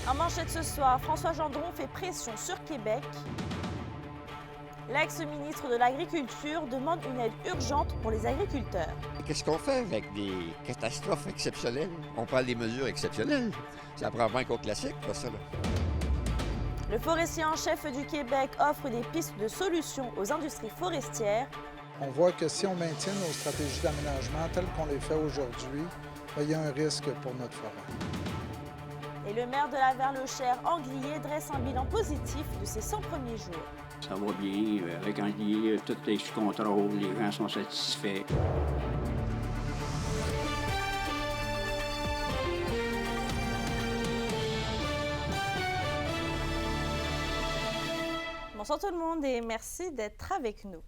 En manchette ce soir, François Gendron fait pression sur Québec. L'ex-ministre de l'Agriculture demande une aide urgente pour les agriculteurs. Qu'est-ce qu'on fait avec des catastrophes exceptionnelles? On prend des mesures exceptionnelles. Ça prend pas un cas classique, pas ça, là. Le forestier en chef du Québec offre des pistes de solutions aux industries forestières. On voit que si on maintient nos stratégies d'aménagement telles qu'on les fait aujourd'hui, il y a un risque pour notre forêt. Et le maire de la Verle-Cher, Anglier, dresse un bilan positif de ses 100 premiers jours. Ça va bien, avec Anglier, tout est sous contrôle, les gens sont satisfaits. Bonsoir tout le monde et merci d'être avec nous.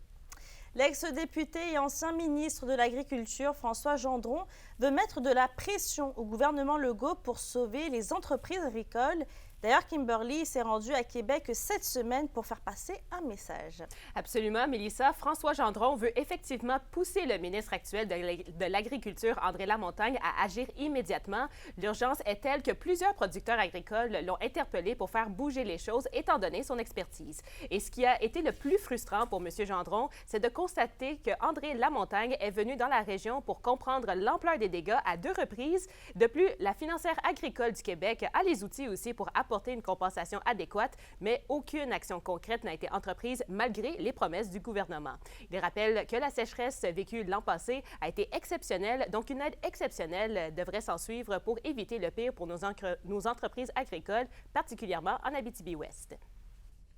L'ex-député et ancien ministre de l'Agriculture, François Gendron, veut mettre de la pression au gouvernement Legault pour sauver les entreprises agricoles. D'ailleurs, Kimberly s'est rendue à Québec cette semaine pour faire passer un message. Absolument, Mélissa. François Gendron veut effectivement pousser le ministre actuel de l'Agriculture, André Lamontagne, à agir immédiatement. L'urgence est telle que plusieurs producteurs agricoles l'ont interpellé pour faire bouger les choses, étant donné son expertise. Et ce qui a été le plus frustrant pour M. Gendron, c'est de constater que André Lamontagne est venu dans la région pour comprendre l'ampleur des dégâts à 2 reprises. De plus, la financière agricole du Québec a les outils aussi pour apporter une compensation adéquate, mais aucune action concrète n'a été entreprise malgré les promesses du gouvernement. Il rappelle que la sécheresse vécue l'an passé a été exceptionnelle, donc une aide exceptionnelle devrait s'en suivre pour éviter le pire pour nos entreprises agricoles, particulièrement en Abitibi-Ouest. Il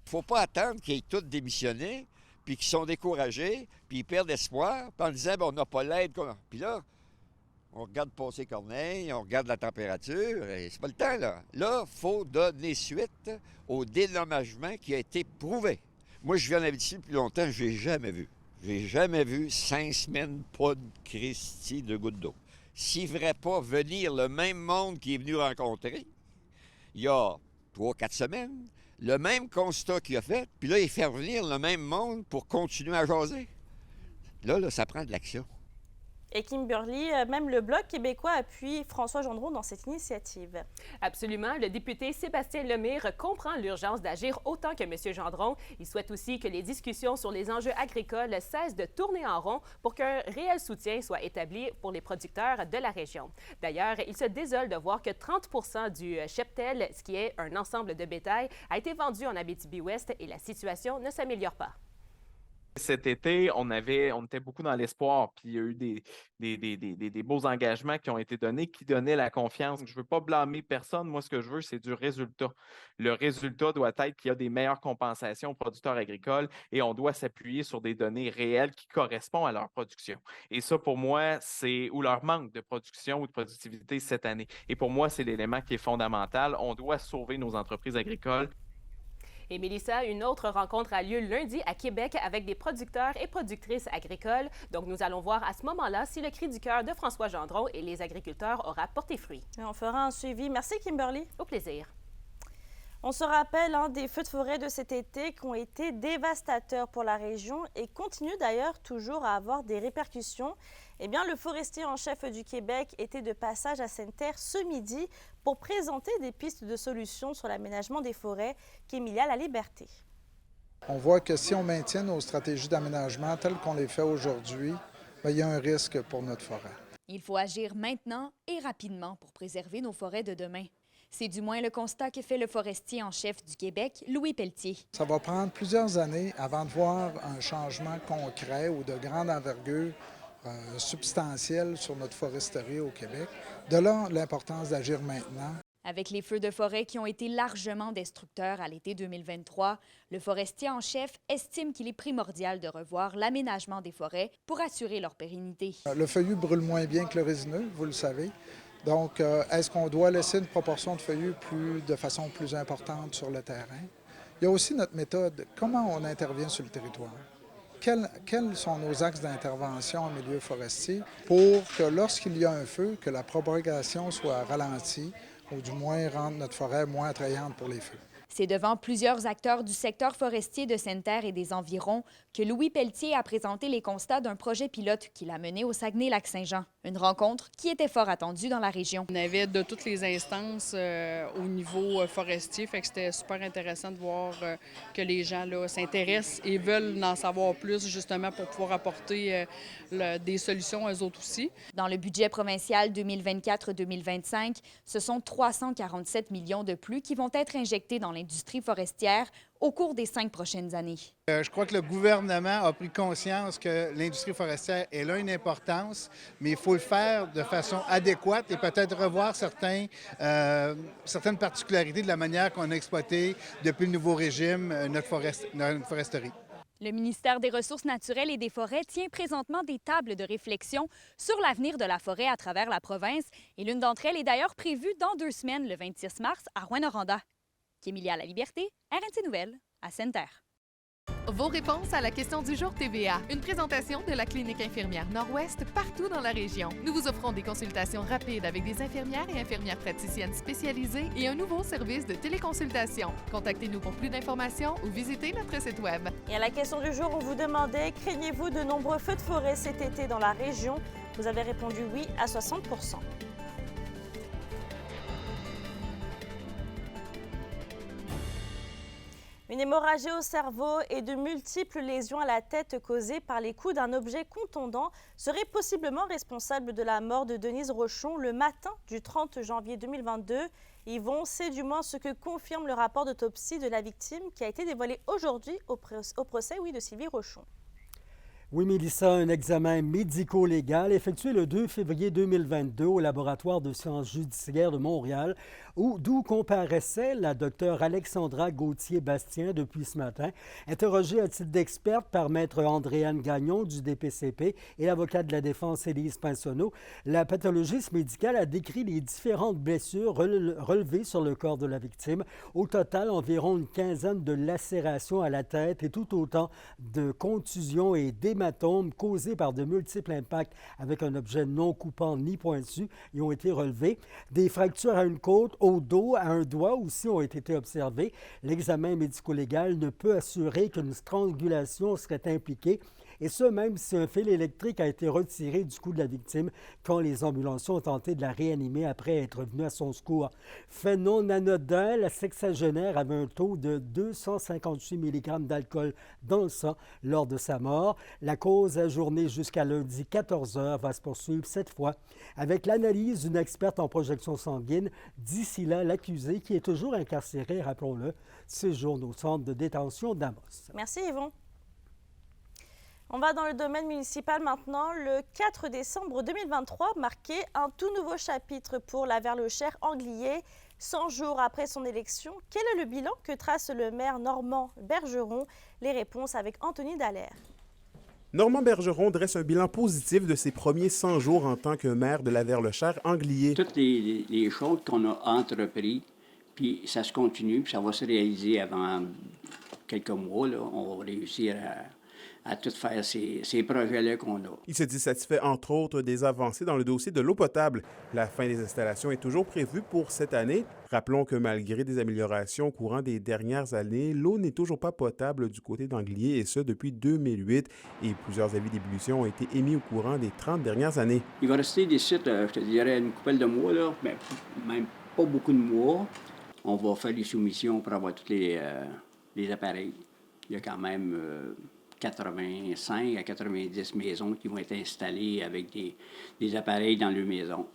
ne faut pas attendre qu'ils aient tous démissionné, puis qu'ils sont découragés, puis ils perdent espoir, puis en disant on n'a pas l'aide qu'on a. Puis là, on regarde passer Corneille, on regarde la température, et c'est pas le temps, là. Là, il faut donner suite au dédommagement qui a été prouvé. Moi, je viens en Abitibi depuis longtemps, je l'ai jamais vu. J'ai jamais vu 5 semaines, pas de Christie de goutte d'eau. S'il ne ferait pas venir le même monde qui est venu rencontrer, il y a 3-4 semaines, le même constat qu'il a fait, puis là, il fait revenir le même monde pour continuer à jaser. Là, ça prend de l'action. Et Kimberly, même le Bloc québécois appuie François Gendron dans cette initiative. Absolument. Le député Sébastien Lemire comprend l'urgence d'agir autant que M. Gendron. Il souhaite aussi que les discussions sur les enjeux agricoles cessent de tourner en rond pour qu'un réel soutien soit établi pour les producteurs de la région. D'ailleurs, il se désole de voir que 30 du cheptel, ce qui est un ensemble de bétail, a été vendu en Abitibi-Ouest et la situation ne s'améliore pas. Cet été, on était beaucoup dans l'espoir, puis il y a eu des beaux engagements qui ont été donnés, qui donnaient la confiance. Je ne veux pas blâmer personne. Moi, ce que je veux, c'est du résultat. Le résultat doit être qu'il y a des meilleures compensations aux producteurs agricoles et on doit s'appuyer sur des données réelles qui correspondent à leur production. Et ça, pour moi, ou leur manque de production ou de productivité cette année. Et pour moi, c'est l'élément qui est fondamental. On doit sauver nos entreprises agricoles. Et Mélissa, une autre rencontre a lieu lundi à Québec avec des producteurs et productrices agricoles. Donc, nous allons voir à ce moment-là si le cri du cœur de François Gendron et les agriculteurs aura porté fruit. Et on fera un suivi. Merci Kimberly. Au plaisir. On se rappelle des feux de forêt de cet été qui ont été dévastateurs pour la région et continuent d'ailleurs toujours à avoir des répercussions. Eh bien, le forestier en chef du Québec était de passage à Sainte-Terre ce midi pour présenter des pistes de solutions sur l'aménagement des forêts qu'Emilia Laliberté. On voit que si on maintient nos stratégies d'aménagement telles qu'on les fait aujourd'hui, il y a un risque pour notre forêt. Il faut agir maintenant et rapidement pour préserver nos forêts de demain. C'est du moins le constat que fait le forestier en chef du Québec, Louis Pelletier. Ça va prendre plusieurs années avant de voir un changement concret ou de grande envergure substantielle sur notre foresterie au Québec. De là, l'importance d'agir maintenant. Avec les feux de forêt qui ont été largement destructeurs à l'été 2023, le forestier en chef estime qu'il est primordial de revoir l'aménagement des forêts pour assurer leur pérennité. Le feuillu brûle moins bien que le résineux, vous le savez. Donc, est-ce qu'on doit laisser une proportion de feuillus de façon plus importante sur le terrain? Il y a aussi notre méthode. Comment on intervient sur le territoire? Quels sont nos axes d'intervention en milieu forestier pour que lorsqu'il y a un feu, que la propagation soit ralentie ou du moins rendre notre forêt moins attrayante pour les feux? C'est devant plusieurs acteurs du secteur forestier de Sainte-Terre et des environs que Louis Pelletier a présenté les constats d'un projet pilote qu'il a mené au Saguenay-Lac-Saint-Jean. Une rencontre qui était fort attendue dans la région. On avait de toutes les instances au niveau forestier, fait que c'était super intéressant de voir que les gens là, s'intéressent et veulent en savoir plus justement pour pouvoir apporter des solutions à eux autres aussi. Dans le budget provincial 2024-2025, ce sont 347 millions de plus qui vont être injectés dans l'industrie forestière au cours des 5 prochaines années. Je crois que le gouvernement a pris conscience que l'industrie forestière elle a une importance, mais il faut le faire de façon adéquate et peut-être revoir certaines particularités de la manière qu'on a exploité depuis le nouveau régime notre foresterie. Le ministère des Ressources naturelles et des Forêts tient présentement des tables de réflexion sur l'avenir de la forêt à travers la province et l'une d'entre elles est d'ailleurs prévue dans 2 semaines, le 26 mars, à Rouyn-Noranda. Kémilia Laliberté, RNC Nouvelles, à Sainte-Terre. Vos réponses à la question du jour TVA. Une présentation de la Clinique infirmière Nord-Ouest partout dans la région. Nous vous offrons des consultations rapides avec des infirmières et infirmières praticiennes spécialisées et un nouveau service de téléconsultation. Contactez-nous pour plus d'informations ou visitez notre site Web. Et à la question du jour, on vous demandait, craignez-vous de nombreux feux de forêt cet été dans la région? Vous avez répondu oui à 60%. Une hémorragie au cerveau et de multiples lésions à la tête causées par les coups d'un objet contondant seraient possiblement responsables de la mort de Denise Rochon le matin du 30 janvier 2022. Yvon, c'est du moins ce que confirme le rapport d'autopsie de la victime qui a été dévoilé aujourd'hui au procès de Sylvie Rochon. Oui, Mélissa, un examen médico-légal effectué le 2 février 2022 au laboratoire de sciences judiciaires de Montréal, d'où comparaissait la docteure Alexandra Gauthier-Bastien depuis ce matin, interrogée à titre d'experte par maître Andréane Gagnon du DPCP et l'avocate de la défense Élise Pinsonneau. La pathologiste médicale a décrit les différentes blessures relevées sur le corps de la victime. Au total, environ une quinzaine de lacérations à la tête et tout autant de contusions et d'hématomes causés par de multiples impacts avec un objet non coupant ni pointu y ont été relevés. Des fractures à une côte, au dos, à un doigt aussi ont été observées. L'examen médico-légal ne peut assurer qu'une strangulation serait impliquée, et ce, même si un fil électrique a été retiré du cou de la victime quand les ambulanciers ont tenté de la réanimer après être venus à son secours. Fait non anodin, la sexagénaire avait un taux de 258 mg d'alcool dans le sang lors de sa mort. La cause ajournée jusqu'à lundi 14h va se poursuivre cette fois avec l'analyse d'une experte en projection sanguine. D'ici là, l'accusé, qui est toujours incarcéré, rappelons-le, séjourne au centre de détention d'Amos. Merci Yvon. On va dans le domaine municipal maintenant. Le 4 décembre 2023 marquait un tout nouveau chapitre pour la Verlechère-Anglier. 100 jours après son élection, quel est le bilan que trace le maire Normand Bergeron? Les réponses avec Anthony Dallaire. Normand Bergeron dresse un bilan positif de ses premiers 100 jours en tant que maire de la Verlechère-Anglier. Toutes les choses qu'on a entreprises, puis ça se continue, puis ça va se réaliser avant quelques mois. Là, on va réussir à tout faire ces projets-là qu'on a. Il se dit satisfait, entre autres, des avancées dans le dossier de l'eau potable. La fin des installations est toujours prévue pour cette année. Rappelons que malgré des améliorations au courant des dernières années, l'eau n'est toujours pas potable du côté d'Anglier, et ce depuis 2008. Et plusieurs avis d'ébullition ont été émis au courant des 30 dernières années. Il va rester des sites, je te dirais, une couple de mois, là, mais même pas beaucoup de mois. On va faire des soumissions pour avoir tous les appareils. Il y a quand même 85 à 90 maisons qui vont être installées avec des appareils dans leur maison.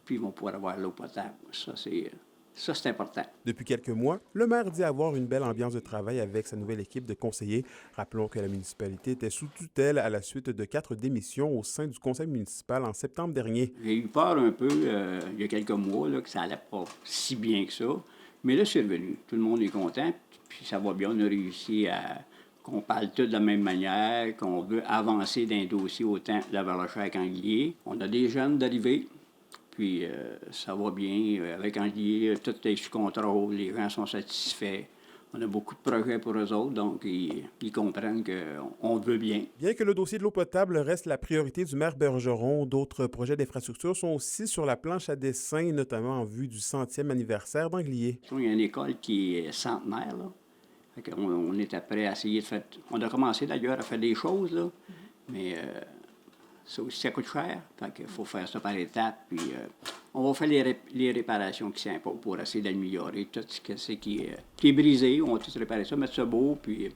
Puis ils vont pouvoir avoir l'eau potable. Ça, c'est important. Depuis quelques mois, le maire dit avoir une belle ambiance de travail avec sa nouvelle équipe de conseillers. Rappelons que la municipalité était sous tutelle à la suite de 4 démissions au sein du conseil municipal en septembre dernier. J'ai eu peur un peu, il y a quelques mois, là, que ça n'allait pas si bien que ça. Mais là, c'est revenu. Tout le monde est content, puis ça va bien. On a réussi qu'on parle tous de la même manière, qu'on veut avancer d'un dossier autant de la Verlechère qu'Anglier. On a des jeunes d'arrivée, puis ça va bien. Avec Anglier, tout est sous contrôle, les gens sont satisfaits. On a beaucoup de projets pour eux autres, donc ils comprennent qu'on veut bien. Bien que le dossier de l'eau potable reste la priorité du maire Bergeron, d'autres projets d'infrastructure sont aussi sur la planche à dessin, notamment en vue du 100e anniversaire d'Anglier. Il y a une école qui est centenaire, là. Fait on était prêt à essayer de faire... On a commencé d'ailleurs à faire des choses, là, mais ça aussi, ça coûte cher. Fait qu'il faut faire ça par étapes, puis on va faire les réparations qui s'imposent pour essayer d'améliorer tout ce qui est brisé. On va tout réparer ça, mettre ça beau, puis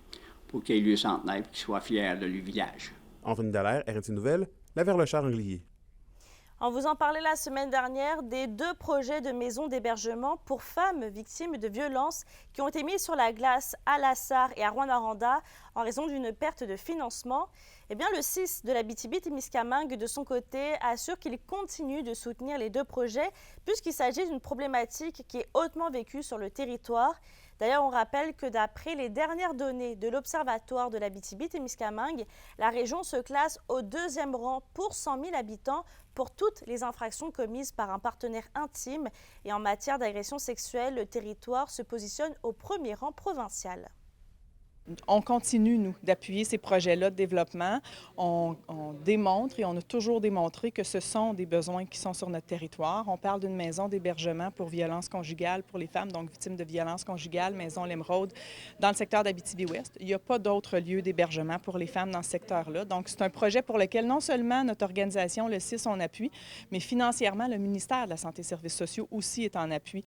pour qu'il y ait lieu centenaire, puis qu'ils soient fiers de leur village. Anthony Dallaire, RNC Nouvelles, la Verlechère-Anglier. On vous en parlait la semaine dernière des 2 projets de maisons d'hébergement pour femmes victimes de violences qui ont été mis sur la glace à Lassar et à Rouyn-Noranda en raison d'une perte de financement. Eh bien, le CIS de l'Abitibi-Témiscamingue, de son côté, assure qu'il continue de soutenir les 2 projets puisqu'il s'agit d'une problématique qui est hautement vécue sur le territoire. D'ailleurs, on rappelle que d'après les dernières données de l'Observatoire de l'Abitibi-Témiscamingue, la région se classe au 2e rang pour 100 000 habitants pour toutes les infractions commises par un partenaire intime. Et en matière d'agression sexuelle, le territoire se positionne au 1er rang provincial. On continue, nous, d'appuyer ces projets-là de développement. On démontre et on a toujours démontré que ce sont des besoins qui sont sur notre territoire. On parle d'une maison d'hébergement pour violences conjugales pour les femmes, donc victimes de violences conjugales, maison L'Émeraude, dans le secteur d'Abitibi-Ouest. Il n'y a pas d'autres lieux d'hébergement pour les femmes dans ce secteur-là. Donc, c'est un projet pour lequel non seulement notre organisation, le CIS, on appuie, mais financièrement, le ministère de la Santé et Services sociaux aussi est en appui.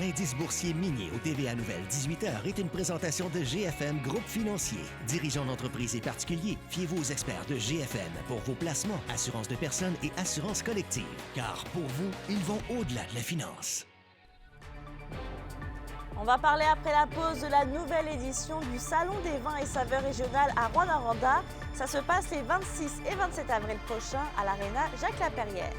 L'indice boursier minier au TVA Nouvelle 18h est une présentation de GFM Groupe Financier. Dirigeants d'entreprises et particuliers, fiez-vous aux experts de GFM pour vos placements, assurances de personnes et assurances collectives. Car pour vous, ils vont au-delà de la finance. On va parler après la pause de la nouvelle édition du Salon des vins et saveurs régionales à Rouyn-Noranda. Ça se passe les 26 et 27 avril prochains à l'Arena Jacques-Laperrière.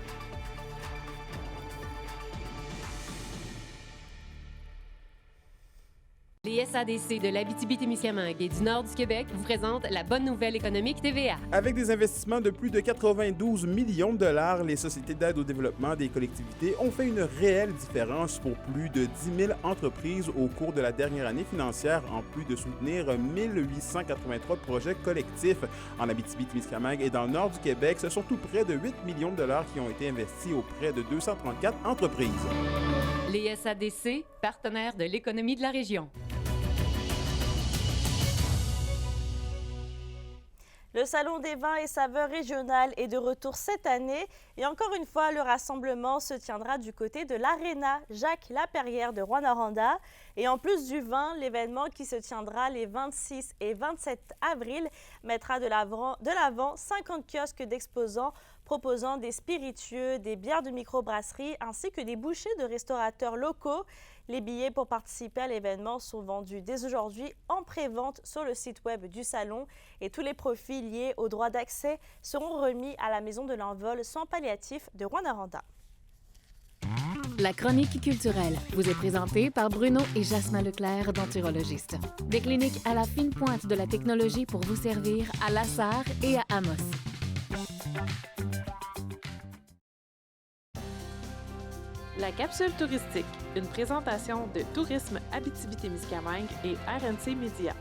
Les SADC de l'Abitibi-Témiscamingue et du nord du Québec vous présentent la bonne nouvelle économique TVA. Avec des investissements de plus de 92 millions de dollars, les sociétés d'aide au développement des collectivités ont fait une réelle différence pour plus de 10 000 entreprises au cours de la dernière année financière, en plus de soutenir 1883 projets collectifs. En Abitibi-Témiscamingue et dans le nord du Québec, ce sont tout près de 8 millions de dollars qui ont été investis auprès de 234 entreprises. Les SADC, partenaires de l'économie de la région. Le Salon des vins et saveurs régionales est de retour cette année et encore une fois, le rassemblement se tiendra du côté de l'Arena Jacques-Laperrière de Rouyn-Noranda. Et en plus du vin, l'événement qui se tiendra les 26 et 27 avril mettra de l'avant 50 kiosques d'exposants proposant des spiritueux, des bières de microbrasserie ainsi que des bouchées de restaurateurs locaux. Les billets pour participer à l'événement sont vendus dès aujourd'hui en pré-vente sur le site web du salon et tous les profits liés au droit d'accès seront remis à la Maison de l'Envol sans palliatif de Rouyn-Noranda. La chronique culturelle vous est présentée par Bruno et Jasmin Leclerc, denturologistes. Des cliniques à la fine pointe de la technologie pour vous servir à Lassar et à Amos. La capsule touristique, une présentation de Tourisme Abitibi-Témiscamingue et RNC Média.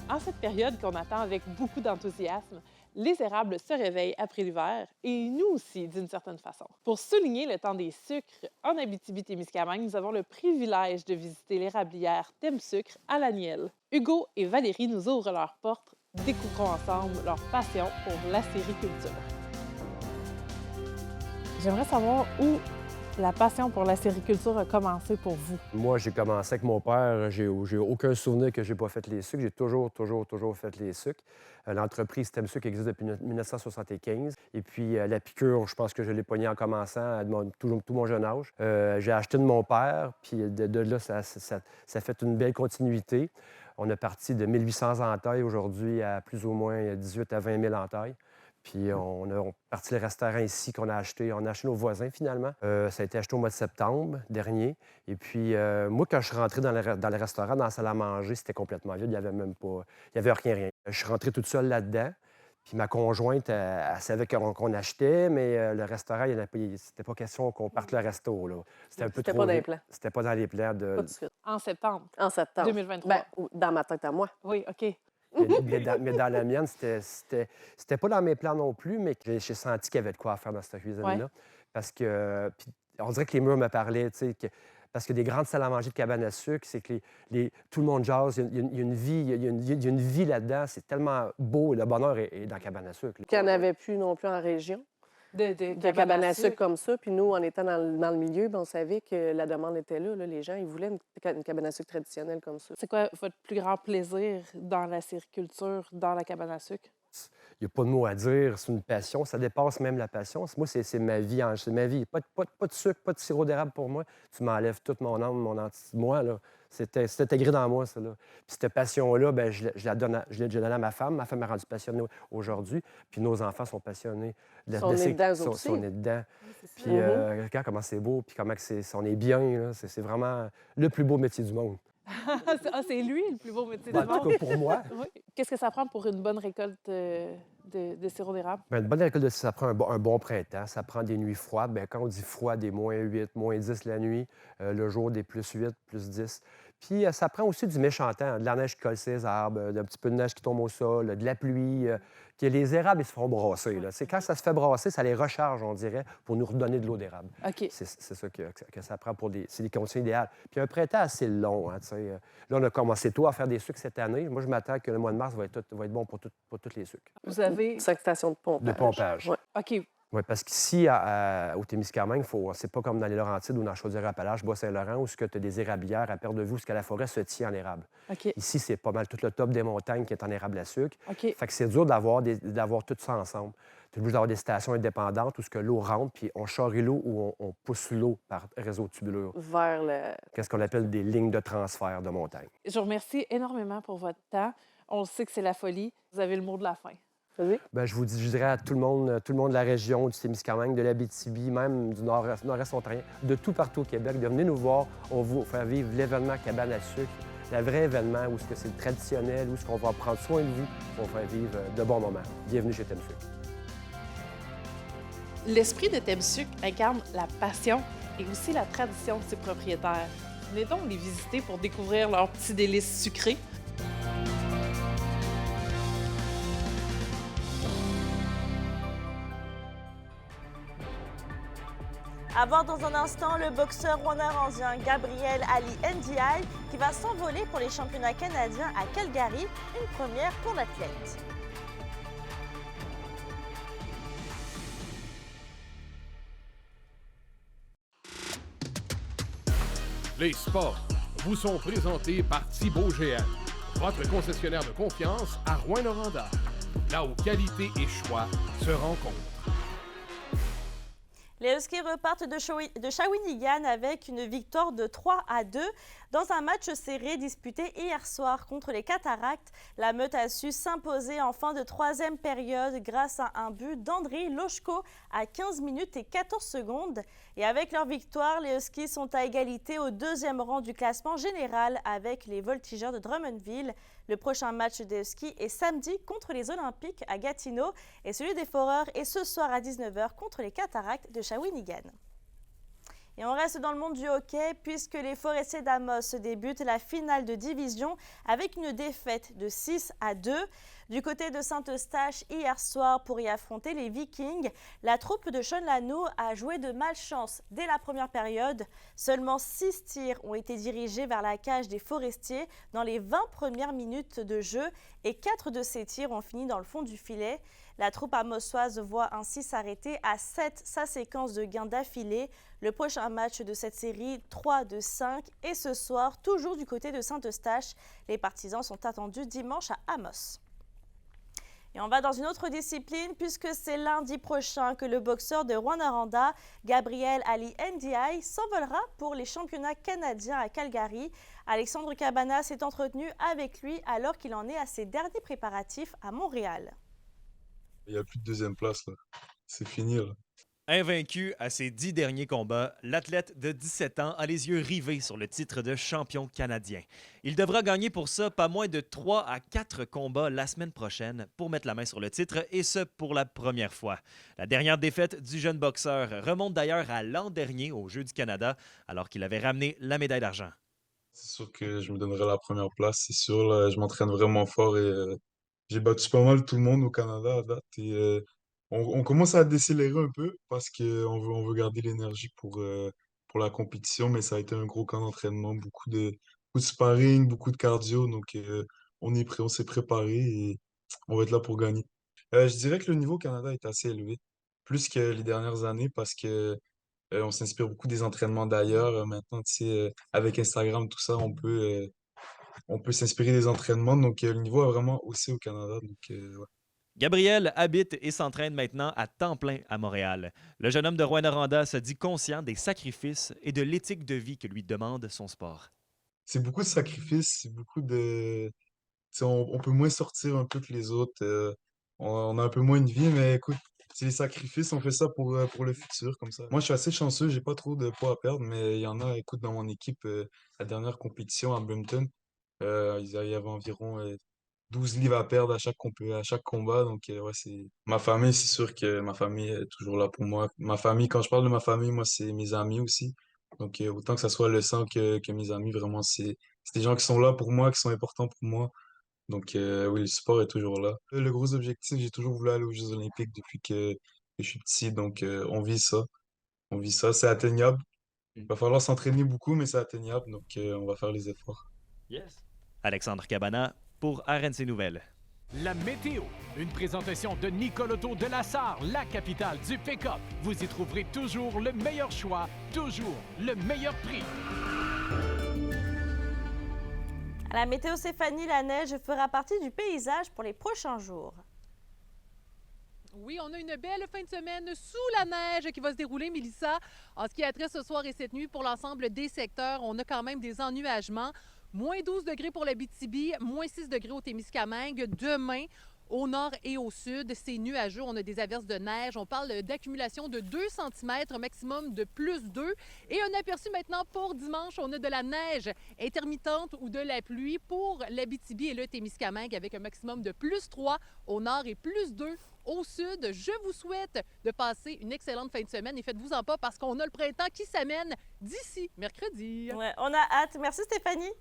En cette période qu'on attend avec beaucoup d'enthousiasme, les érables se réveillent après l'hiver et nous aussi, d'une certaine façon. Pour souligner le temps des sucres, en Abitibi-Témiscamingue, nous avons le privilège de visiter l'érablière Thème Sucre à l'Aniel. Hugo et Valérie nous ouvrent leurs portes. Découvrons ensemble leur passion pour l'acériculture. J'aimerais savoir où la passion pour l'acériculture a commencé pour vous. Moi, j'ai commencé avec mon père. J'ai aucun souvenir que j'ai pas fait les sucres. J'ai toujours fait les sucres. L'entreprise Thème Sucre existe depuis 1975. Et puis, la piqûre, je pense que je l'ai pognée en commençant à tout mon jeune âge. J'ai acheté de mon père, puis de là, ça fait une belle continuité. On est parti de 1800 entailles aujourd'hui à plus ou moins 18 à 20 000 entailles. Puis on a parti le restaurant ici qu'on a acheté. On a acheté nos voisins, finalement. Ça a été acheté au mois de septembre dernier. Et puis, moi, quand je suis rentré dans le restaurant, dans la salle à manger, c'était complètement vide. Il n'y avait même pas... Il n'y avait rien. Je suis rentré toute seule là-dedans. Puis ma conjointe, elle savait qu'on achetait, mais le restaurant, c'était pas question qu'on parte le resto. Là. C'était un peu C'était trop pas dans les vite. plans. C'était pas dans les plans Pas tout de suite. En septembre En septembre. 2023. Ben, dans ma tête à moi. Oui, OK. Mais dans la mienne, c'était pas dans mes plans non plus, mais j'ai senti qu'il y avait de quoi à faire dans cette cuisine-là. Ouais. Parce que, puis on dirait que les murs me parlaient, tu sais, parce que des grandes salles à manger de cabane à sucre, c'est que tout le monde jase, il y a une vie, il y a une vie là-dedans. C'est tellement beau, le bonheur est dans la cabane à sucre. Puis il n'y en avait plus non plus en région. De Cabane à sucre comme ça. Puis nous, en étant dans le milieu, ben, on savait que la demande était là. Les gens, ils voulaient une cabane à sucre traditionnelle comme ça. C'est quoi votre plus grand plaisir dans la sériculture, dans la cabane à sucre? Il n'y a pas de mots à dire, c'est une passion, ça dépasse même la passion. Moi, c'est ma vie, c'est ma vie. Pas de sucre, pas de sirop d'érable pour moi. Tu m'enlèves toute mon âme, mon moi, là. C'était intégré dans moi, ça. Là. Puis cette passion-là, ben, je la donne à ma femme. Ma femme m'a rendu passionnée aujourd'hui. Puis nos enfants sont passionnés. Sont nés dedans aussi. Sont nés dedans. Puis Mm-hmm. regarde comment c'est beau, puis comment on est bien. Là. C'est vraiment le plus beau métier du monde. C'est lui le plus beau métier Ben, du en tout monde. cas, pour moi. Oui. Qu'est-ce que ça prend pour une bonne récolte de sirop d'érable? Bien, une bonne récolte de ça prend un bon printemps. Ça prend des nuits froides. Bien, quand on dit froid, des moins 8, moins 10 la nuit. Le jour, des plus 8, plus 10. Puis ça prend aussi du méchant temps, de la neige qui colle ses arbres, un petit peu de neige qui tombe au sol, de la pluie. Puis les érables, ils se font brasser. Là. Quand ça se fait brasser, ça les recharge, on dirait, pour nous redonner de l'eau d'érable. OK. C'est ça que ça prend pour c'est les conditions idéales. Puis un printemps assez long. Hein, là, on a commencé tôt à faire des sucres cette année. Moi, je m'attends que le mois de mars va être bon pour tous les sucres. Vous avez... 5 stations de pompage. De pompage. Ouais. OK. Oui, parce qu'ici, au Témiscamingue, c'est pas comme dans les Laurentides ou dans Chaudière-Appalaches, Bas-Saint-Laurent, où tu as des érablières à perte de vue, où la forêt se tient en érable. OK. Ici, c'est pas mal tout le top des montagnes qui est en érable à sucre. OK. Fait que c'est dur d'avoir tout ça ensemble. Tu es obligé d'avoir des stations indépendantes où l'eau rentre, puis on charrie l'eau ou on pousse l'eau par réseau de tubulure. Vers le... Qu'est-ce qu'on appelle des lignes de transfert de montagne. Je vous remercie énormément pour votre temps. On le sait que c'est la folie. Vous avez le mot de la fin. Bien, je dirais à tout le monde de la région, du Témiscamingue, de l'Abitibi, même du nord-est ontarien, de tout partout au Québec, de venir nous voir. On va vous faire vivre l'événement Cabane à sucre, le vrai événement où c'est traditionnel, où on va prendre soin de vous, on va faire vivre de bons moments. Bienvenue chez Thème Sucre. L'esprit de Thème Sucre incarne la passion et aussi la tradition de ses propriétaires. Venez donc les visiter pour découvrir leurs petits délices sucrés. À voir dans un instant le boxeur rwandais Gabriel Ali Ndiaye qui va s'envoler pour les championnats canadiens à Calgary, une première pour l'athlète. Les sports vous sont présentés par Thibaut GM, votre concessionnaire de confiance à Rouyn-Noranda, là où qualité et choix se rencontrent. Les Huskies repartent de Shawinigan avec une victoire de 3-2 dans un match serré disputé hier soir contre les Cataractes. La Meute a su s'imposer en fin de troisième période grâce à un but d'André Lochko à 15 minutes et 14 secondes. Et avec leur victoire, les Huskies sont à égalité au deuxième rang du classement général avec les Voltigeurs de Drummondville. Le prochain match des Huskies est samedi contre les Olympiques à Gatineau et celui des Foreurs est ce soir à 19h contre les Cataractes de Shawinigan. Et on reste dans le monde du hockey puisque les Forestiers d'Amos débutent la finale de division avec une défaite de 6-2. Du côté de Saint-Eustache, hier soir, pour y affronter les Vikings, la troupe de Sean Lano a joué de malchance dès la première période. Seulement 6 tirs ont été dirigés vers la cage des Forestiers dans les 20 premières minutes de jeu et 4 de ces tirs ont fini dans le fond du filet. La troupe amossoise voit ainsi s'arrêter à 7 sa séquence de gains d'affilée. Le prochain match de cette série, 3 de 5, et ce soir, toujours du côté de Saint-Eustache. Les partisans sont attendus dimanche à Amos. Et on va dans une autre discipline puisque c'est lundi prochain que le boxeur de Rouyn-Noranda, Gabriel Ali Ndiaye, s'envolera pour les championnats canadiens à Calgary. Alexandre Cabanas s'est entretenu avec lui alors qu'il en est à ses derniers préparatifs à Montréal. Il n'y a plus de deuxième place, là. C'est fini, là. Invaincu à ses 10 derniers combats, l'athlète de 17 ans a les yeux rivés sur le titre de champion canadien. Il devra gagner pour ça pas moins de 3 à 4 combats la semaine prochaine pour mettre la main sur le titre, et ce pour la première fois. La dernière défaite du jeune boxeur remonte d'ailleurs à l'an dernier aux Jeux du Canada, alors qu'il avait ramené la médaille d'argent. C'est sûr que je me donnerai la première place, c'est sûr. Là, je m'entraîne vraiment fort et j'ai battu pas mal tout le monde au Canada à date. Et on commence à décélérer un peu parce qu'on veut garder l'énergie pour la compétition, mais ça a été un gros camp d'entraînement, beaucoup de sparring, beaucoup de cardio. Donc on est prêt, on s'est préparé et on va être là pour gagner. Je dirais que le niveau au Canada est assez élevé, plus que les dernières années parce que on s'inspire beaucoup des entraînements d'ailleurs. Maintenant, tu sais, avec Instagram, tout ça, on peut s'inspirer des entraînements. Donc, le niveau a vraiment haussé au Canada. Donc, ouais. Gabriel habite et s'entraîne maintenant à temps plein à Montréal. Le jeune homme de Rouyn-Noranda se dit conscient des sacrifices et de l'éthique de vie que lui demande son sport. C'est beaucoup de sacrifices, c'est beaucoup de... Tu sais, on peut moins sortir un peu que les autres. On a un peu moins de vie, mais écoute, c'est les sacrifices, on fait ça pour le futur, comme ça. Moi, je suis assez chanceux, j'ai pas trop de poids à perdre, mais il y en a, écoute, dans mon équipe, la dernière compétition à Brampton, il y avait environ 12 livres à perdre à chaque combat. Donc, ouais, c'est... Ma famille, c'est sûr que ma famille est toujours là pour moi. Ma famille, quand je parle de ma famille, moi, c'est mes amis aussi. Donc, autant que ça soit le sang que mes amis, vraiment, c'est des gens qui sont là pour moi, qui sont importants pour moi. Donc, oui, le sport est toujours là. Le gros objectif, j'ai toujours voulu aller aux Jeux Olympiques depuis que je suis petit. Donc, on vit ça. On vit ça. C'est atteignable. Il va falloir s'entraîner beaucoup, mais c'est atteignable. Donc, on va faire les efforts. Yes. Alexandre Cabana pour RNC Nouvelles. La météo, une présentation de Nicole Auto de la Sarre, la capitale du pick-up. Vous y trouverez toujours le meilleur choix, toujours le meilleur prix. À la météo Stéphanie, la neige fera partie du paysage pour les prochains jours. Oui, on a une belle fin de semaine sous la neige qui va se dérouler, Mélissa. En ce qui a trait ce soir et cette nuit, pour l'ensemble des secteurs, on a quand même des ennuagements. Moins 12 degrés pour l'Abitibi, moins 6 degrés au Témiscamingue. Demain, au nord et au sud, c'est nuageux. On a des averses de neige. On parle d'accumulation de 2 cm, maximum de plus 2. Et un aperçu maintenant pour dimanche, on a de la neige intermittente ou de la pluie pour l'Abitibi et le Témiscamingue avec un maximum de plus 3 au nord et plus 2 au sud. Je vous souhaite de passer une excellente fin de semaine et faites-vous-en pas parce qu'on a le printemps qui s'amène d'ici mercredi. Ouais, on a hâte. Merci Stéphanie.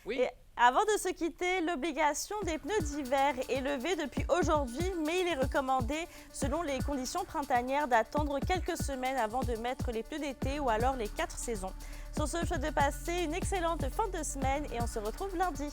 Oui. Et avant de se quitter, l'obligation des pneus d'hiver est levée depuis aujourd'hui, mais il est recommandé, selon les conditions printanières, d'attendre quelques semaines avant de mettre les pneus d'été ou alors les 4 saisons. Sur ce, je souhaite de passer une excellente fin de semaine et on se retrouve lundi.